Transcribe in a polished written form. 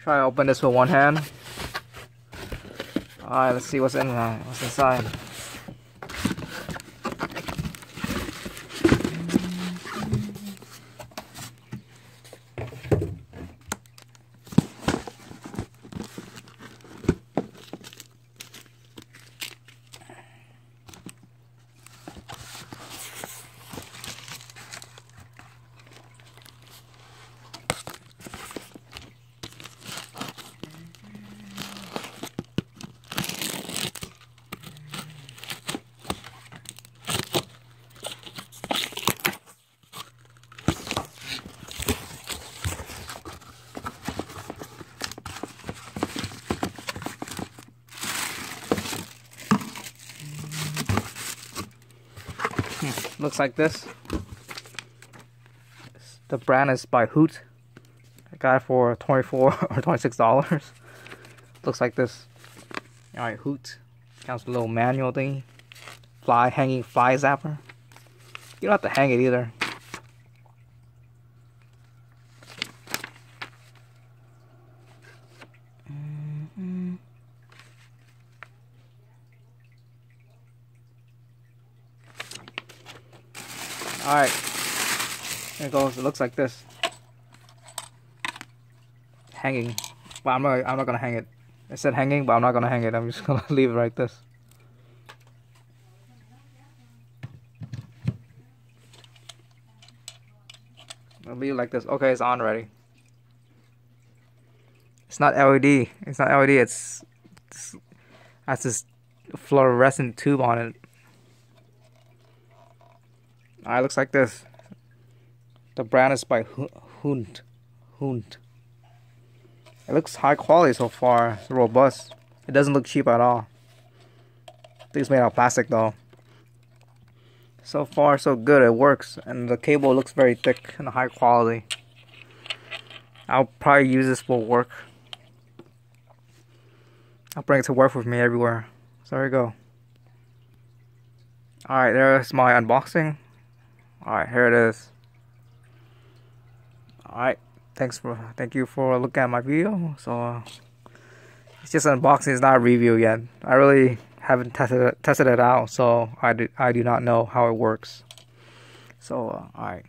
Try to open this with one hand. Alright, let's see what's inside. Looks like this. The brand is by Hoont. I got it for $24 or $26. Looks like this. Alright, Hoont. Comes with a little manual thingy. Hanging fly zapper. You don't have to hang it either. Alright, there it goes. It looks like this. Hanging. But I'm not gonna hang it. It said hanging, but I'm not gonna hang it. I'm just gonna leave it like this. I'll leave it like this. Okay, it's on already. It's not LED. It's not LED. It has this fluorescent tube on it. Alright, looks like this. The brand is by Hoont. Hoont. It looks high quality so far. It's robust. It doesn't look cheap at all. I think it's made out of plastic though. So far so good. It works. And the cable looks very thick and high quality. I'll probably use this for work. I'll bring it to work with me everywhere. So there you go. Alright, there's my unboxing. Alright, here it is. Alright, thank you for looking at my video. So it's just an unboxing, it's not a review yet. I really haven't tested it out, so I do not know how it works. So alright.